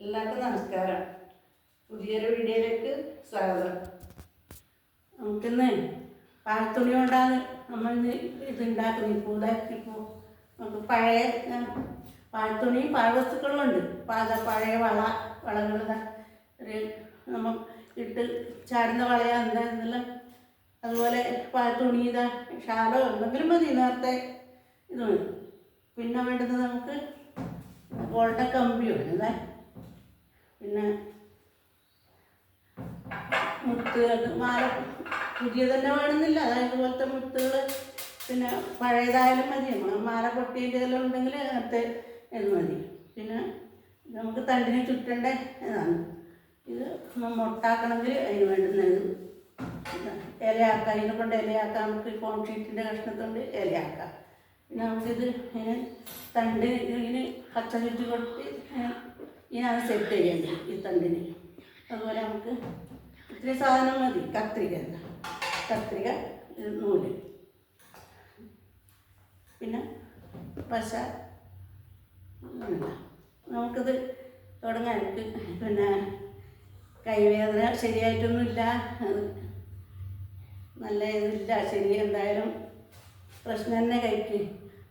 എല്ലാവർക്കും നമസ്കാരം. പുതിയൊരു വീഡിയോയിലേക്ക് സ്വാഗതം. നമുക്കിന്ന് പാഴത്തുണി കൊണ്ടാണ് നമ്മൾ ഇത് ഉണ്ടാക്കുന്നത്. ഇപ്പോൾ നമുക്ക് പഴയ പാഴത്തുണിയും പാഴ്വസ്തുക്കളും ഉണ്ട്. പഴയ വളകൾ ഒരു നമ്മൾ ഇട്ട് ചാടുന്ന വളയാ എന്തായിരുന്നല്ലോ. അതുപോലെ പാഴത്തുണി ഷാലോ എന്തെങ്കിലും മതി, നേരത്തെ ഇത് മതി. പിന്നെ വേണ്ടത് നമുക്ക് ഗോൾഡൻ കമ്പിയുണ്ട്. പിന്നെ മുത്തുകൾ, മാല പുതിയ തന്നെ വേണമെന്നില്ല, അതായത് പോലത്തെ മുത്തുകൾ. പിന്നെ പഴയതായാലും മതി. മാല പൊട്ടിയതിൻ്റെ ഇതെല്ലാം ഉണ്ടെങ്കിൽ അങ്ങനത്തെ ഇത് മതി. പിന്നെ നമുക്ക് തണ്ടിന് ചുറ്റേണ്ട ഇതാണ് ഇത്. മൊട്ടാക്കണമെങ്കിൽ അതിന് വേണ്ടുന്നത് ഇലയാക്കാം. ഇതിനെ കൊണ്ട് ഇലയാക്കാം. നമുക്ക് ഫോം ഷീറ്റിൻ്റെ കഷ്ണത്തുകൊണ്ട് ഇലയാക്കാം. പിന്നെ നമുക്കിത് ഇങ്ങനെ തണ്ട് ഇതിന് പച്ച ചുറ്റി കൊടുത്ത് ഇതിനാണ് സെറ്റ് ചെയ്യേണ്ടത് ഈ തണ്ടിന്. അതുപോലെ നമുക്ക് ഇത്തിരി സാധനം മതി. കത്രിക, നൂല്, പിന്നെ പശ. നമുക്കിത് തുടങ്ങാൻ. പിന്നെ കൈവേദന ശരിയായിട്ടൊന്നുമില്ല, നല്ല ഇതില്ല, ശരി എന്തായാലും പ്രശ്നം തന്നെ കൈക്ക്.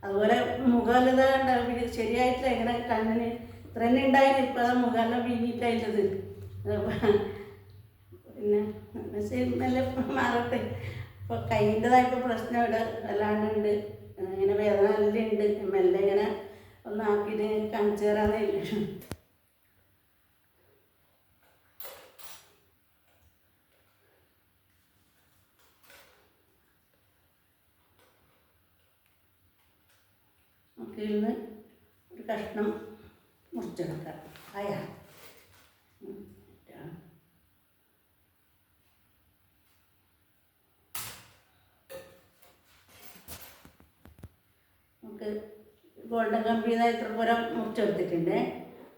അതുപോലെ മുഖലത ഉണ്ടാവും ശരിയായിട്ടില്ല. ഇങ്ങനെ കണ്ണിന് ഇത്ര തന്നെ ഉണ്ടായില്ല. ഇപ്പോൾ മുഖമെല്ലാം വീങ്ങിയിട്ടായിട്ടത്. പിന്നെ നല്ല മാറട്ടെ. ഇപ്പോൾ കൈയിൻ്റെതായപ്പോൾ പ്രശ്നം ഇവിടെ വല്ലാണ്ടുണ്ട്. ഇങ്ങനെ വേദന നല്ല ഉണ്ട്. മെല്ലെ ഇങ്ങനെ ഒന്നാക്കിയിട്ട് കാണിച്ചു തരാമെന്നില്ല. നമുക്ക് ഇരുന്ന് ഒരു കഷ്ണം മുറിച്ചെടുക്കാം. നമുക്ക് ഗോൾഡൻ കമ്പി ഇത്ര പോലെ മുറിച്ചെടുത്തിട്ടുണ്ട്.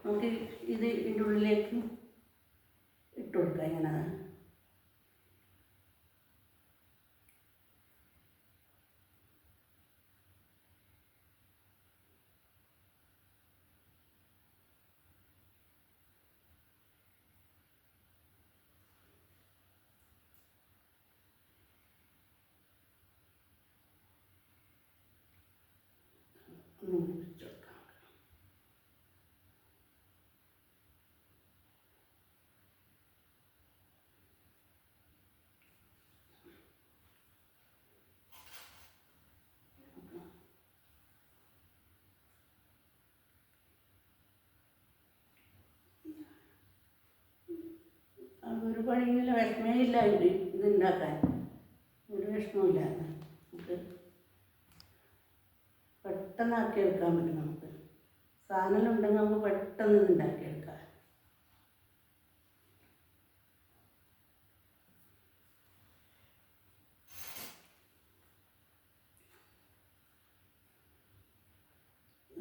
നമുക്ക് ഇത് ഇതിൻ്റെ ഉള്ളിലേക്ക് ഇട്ട് കൊടുക്കാം. ഇങ്ങനെ മുറിച്ച് കൊടുക്കാം. അതൊരു പണിയില്ല, വിഷമേ ഇല്ല. ഇതുണ്ടാക്കാൻ ഒരു വിഷമമില്ല. നമുക്ക് പെട്ടെന്ന് ആക്കിയെടുക്കാൻ പറ്റും. നമുക്ക് സാധനം ഉണ്ടെങ്കിൽ നമുക്ക് പെട്ടെന്ന് ഇത് ഉണ്ടാക്കിയെടുക്കാം.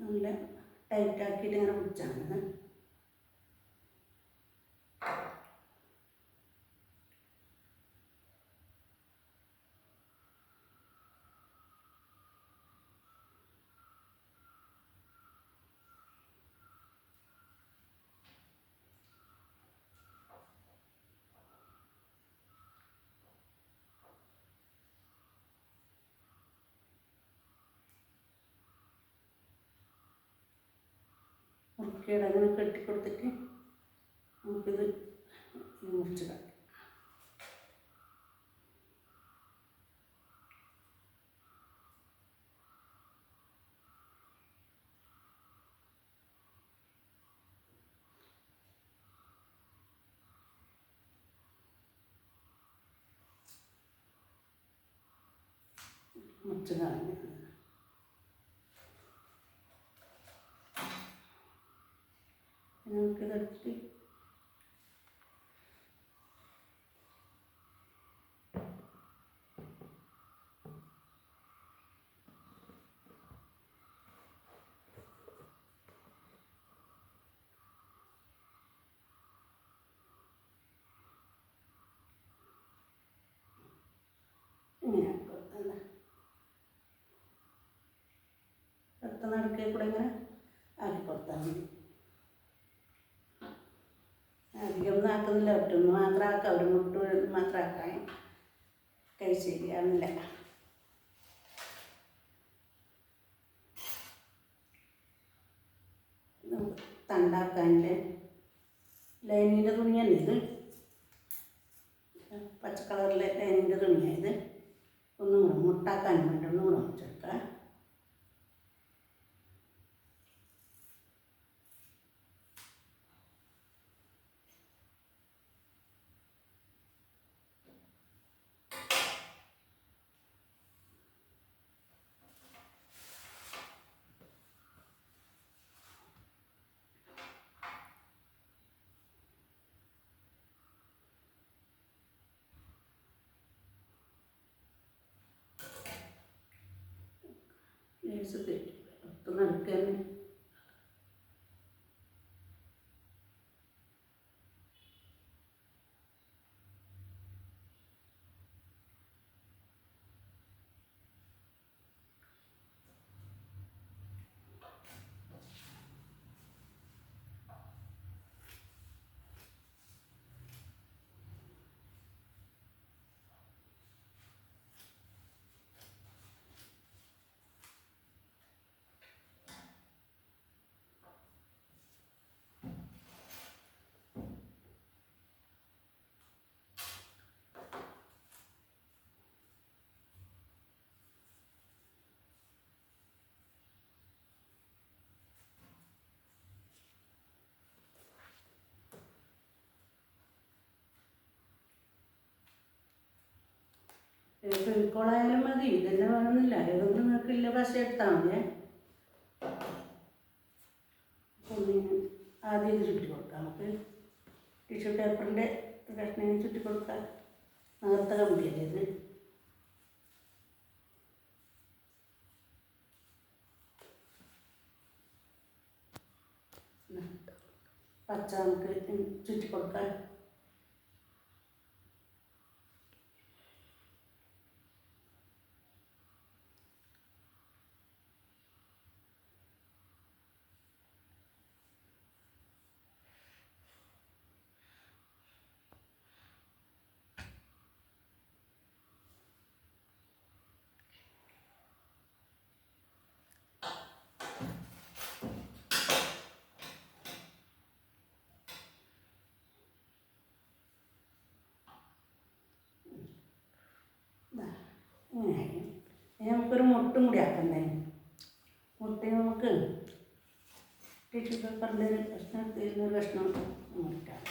നല്ല ടൈറ്റാക്കിയിട്ട് ഇങ്ങനെ പിടിച്ചാൽ മതി. മുറുക്കിയുടെ അങ്ങനെ കെട്ടിക്കൊടുത്തിട്ട് നമുക്കിത് മുറിച്ചിടാം. മുറിച്ചിടാൻ നമുക്കിതെടുത്ത് ഇങ്ങനെ പെട്ടെന്ന് അടുക്കയിൽ കൂടെ ഇങ്ങനെ ആക്കി കൊടുത്താൽ മതി. അധികമൊന്നും ആക്കുന്നില്ല, ഒറ്റൊന്ന് മാത്രം ആക്കാം, ഒരു മുട്ട മാത്രം ആക്കാൻ കഴിച്ചിരിക്കാന്നില്ല. തണ്ടാക്കാൻ്റെ ലൈനിൻ്റെ തുണിയാണ് ഇത്, പച്ച കളറിലെ ലൈനിൻ്റെ തുണിയാണ് ഇത്. ഒന്നും കൂടെ മുട്ടാക്കാൻ വേണ്ടി ഒന്നും കൂടെ മുറിച്ചെടുക്കാം. ലേസ് തെറ്റി ഒത്ത് നടക്കാൻ ഫെവിക്കോളായാലും മതി, ഇതന്നെ വേണമെന്നില്ല. ഏതൊന്നും നിങ്ങൾക്കില്ല പശ എടുത്താൽ മതിയേ. ഒന്നിന് ആദ്യം ഇത് ചുറ്റി കൊടുക്കാം. നമുക്ക് ടിഷ്യൂ പേപ്പറിൻ്റെ കഷ്ണം ചുറ്റി കൊടുക്കാം. നേർത്ത കമ്പിയല്ലേ ഇത്. പച്ച നമുക്ക് ചുറ്റി കൊടുക്കാം. ഇങ്ങനെയായി. ഇനി നമുക്കൊരു മുട്ടും കൂടി ആക്കണ്ടേ. മുട്ട നമുക്ക് ടിഷ്യൂ പേപ്പറിൻ്റെ ഒരു കഷ്ണം എടുത്തിരുന്നൊരു കഷ്ണം മുട്ടാം.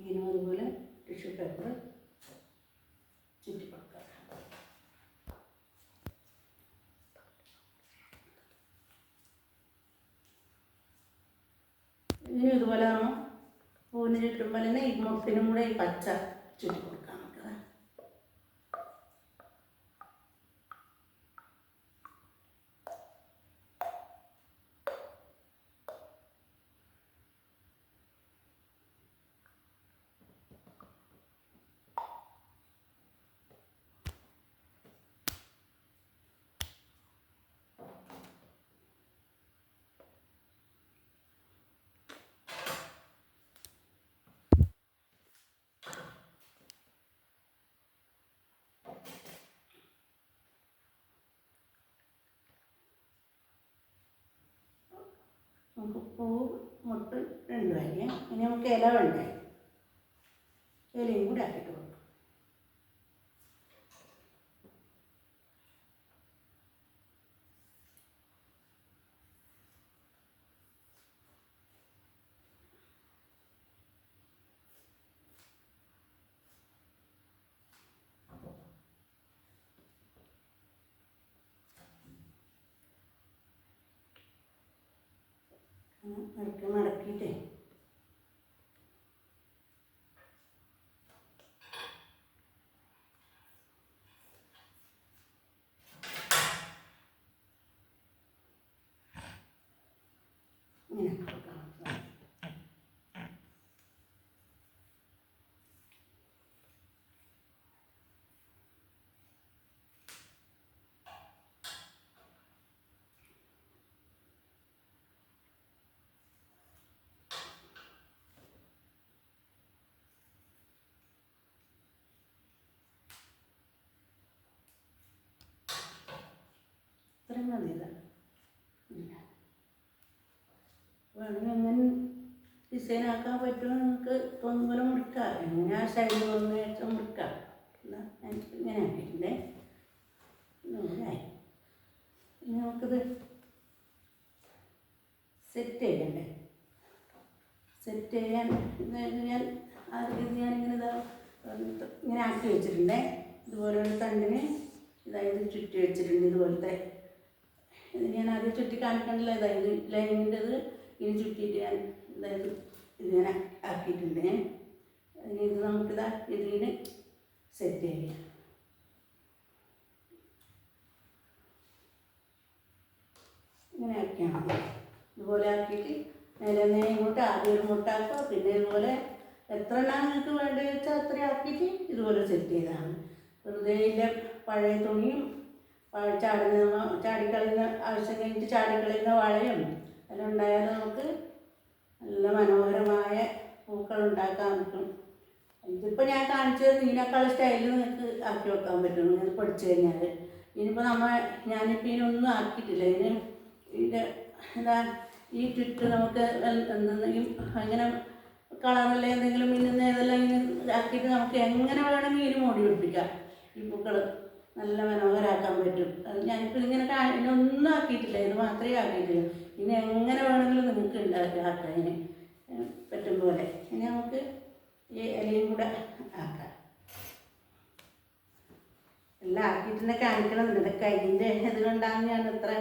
ഇതിനും അതുപോലെ ടിഷ്യൂ പേപ്പർ ചുറ്റി കൊടുക്കുക. ഇനി ഇതുപോലെ നമ്മൾ പൂവിന് ചുറ്റുമ്പോൾ തന്നെ ഈ മുട്ടിനും കൂടെ ഈ പച്ച ചുറ്റി കൊടുക്കാം നമുക്ക്. നമുക്ക് പൂവ് മുട്ട് രണ്ടും അരിയാം. ഇനി നമുക്ക് ഇല വേണ്ടേ, ഇലയും കൂടി ആക്കിയിട്ട് കൊടുക്കും. മടക്കിയിട്ടേ ഇങ്ങനെ കൊടുക്കാം. ഇത്രയും മതിയില്ല. വേണമെങ്കിൽ എങ്ങനെ ഡിസൈൻ ആക്കാൻ പറ്റുമോ നിങ്ങൾക്ക് തോന്നുമ്പോൾ മുറിക്കാം. എങ്ങനെ ആ സ്റ്റൈൽ തോന്നുന്ന വെച്ചാൽ മുറിക്കാം. എന്നാൽ എനിക്ക് ഇങ്ങനെ ആക്കിയിട്ടുണ്ടേ. നൂലായി. ഇനി നമുക്കിത് സെറ്റ് ചെയ്യണ്ടേ. സെറ്റ് ചെയ്യാൻ ഞാനിങ്ങനെ ഇങ്ങനെ ആക്കി വെച്ചിട്ടുണ്ടേ. ഇതുപോലെ ഒരു തണ്ടിന് ഇതായത് ചുറ്റി വെച്ചിട്ടുണ്ട്. ഇതുപോലത്തെ ഇത് ഞാൻ ആദ്യം ചുറ്റി കാണിക്കണ്ടല്ലോ. ഇതായത് ലൈനിൻ്റെത് ഇനി ചുറ്റിയിട്ട് ഞാൻ അതായത് ഇതിങ്ങനെ ആക്കിയിട്ടുണ്ട്. ഇനി ഇത് നമുക്കിതാ ഇതിന് സെറ്റ് ചെയ്യാം. ഇങ്ങനെ ആക്കിയാൽ മതി. ഇതുപോലെ ആക്കിയിട്ട് നേരെ ഇങ്ങോട്ട് ആദ്യം ഒരു മുട്ടാക്കുക. പിന്നെ ഇതുപോലെ എത്ര എണ്ണം നിങ്ങൾക്ക് വേണ്ടി വെച്ചാൽ അത്ര ആക്കിയിട്ട് ഇതുപോലെ സെറ്റ് ചെയ്താണ്. വെറുതെ ഇല്ല പഴയ തുണിയും ചാടിക്കളയുന്ന ആവശ്യം കഴിഞ്ഞിട്ട് ചാടിക്കളയുന്ന വളയും എല്ലാം ഉണ്ടായാൽ നമുക്ക് നല്ല മനോഹരമായ പൂക്കൾ ഉണ്ടാക്കാൻ പറ്റും. ഇതിപ്പോൾ ഞാൻ കാണിച്ചത് ഇതിനേക്കാൾ സ്റ്റൈലിൽ നിങ്ങൾക്ക് ആക്കി വെക്കാൻ പറ്റും നിങ്ങൾ പഠിച്ചു കഴിഞ്ഞാൽ. ഇനിയിപ്പോൾ ഞാനിപ്പോൾ ഇതിനൊന്നും ആക്കിയിട്ടില്ല. ഇതിൻ്റെ എന്താ ഈ ചുറ്റ് നമുക്ക് എന്തെങ്കിലും അങ്ങനെ കളറല്ല എന്തെങ്കിലും മിന്നുന്ന ഏതെല്ലാം ഇങ്ങനെ ആക്കിയിട്ട് നമുക്ക് എങ്ങനെ വേണമെങ്കിൽ ഇതിന് മോടി പിടിപ്പിക്കാം. ഈ പൂക്കൾ നല്ല മനോഹരമാക്കാൻ പറ്റും. അത് ഞാനിപ്പോൾ ഇങ്ങനെ ഇതിനൊന്നും ആക്കിയിട്ടില്ല, ഇത് മാത്രമേ ആക്കിയിട്ടില്ല. ഇനി എങ്ങനെ വേണമെങ്കിലും നിങ്ങൾക്ക് ആക്കാൻ പറ്റും പോലെ. ഇനി നമുക്ക് ഈ ഇലയും കൂടെ ആക്കാം. എല്ലാം ആക്കിയിട്ട് തന്നെ കാണിക്കണം. എന്നിട്ട് കയ്യിൻ്റെ ഇതുകൊണ്ടാണ് ഞാൻ അത്ര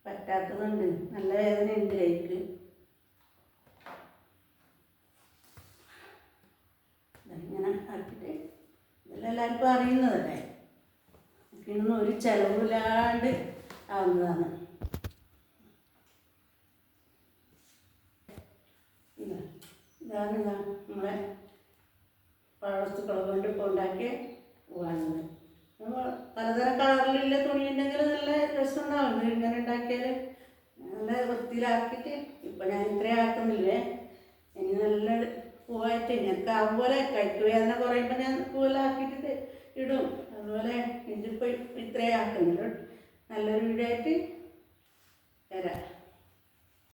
പറ്റാത്തതുണ്ട്. നല്ല വേദനയുണ്ട് കൈക്ക്. ഇങ്ങനെ ആക്കിയിട്ട് ഇതെല്ലാം എല്ലാവർക്കും അറിയുന്നതല്ലേ. ഇതൊന്നും ഒരു ചിലവില്ലാണ്ട് ആവുന്നതാണ്. ഇതാണ് നമ്മളെ പഴവസ്തുക്കളെ കൊണ്ട് ഇപ്പോൾ ഉണ്ടാക്കിയ പൂവാണ്. പലതരം കളറിലുള്ള തുണി ഉണ്ടെങ്കിൽ നല്ല രസമുണ്ടാവും. ഇങ്ങനെ ഉണ്ടാക്കിയാൽ നല്ല വൃത്തിയിലാക്കിയിട്ട് ഇപ്പം ഞാൻ ഇത്രയും ആക്കുന്നില്ലേ. ഇനി നല്ല പൂവായിട്ട് ഞങ്ങൾക്ക് ആവുപോലെ കൈക്ക് വേദന കുറയുമ്പോൾ ഞാൻ പൂവെല്ലാം ഇടും. അതുപോലെ ഇതിപ്പോൾ ഇത്രയും ആക്കുന്നില്ല. നല്ലൊരു വീഡിയോ ആയിട്ട്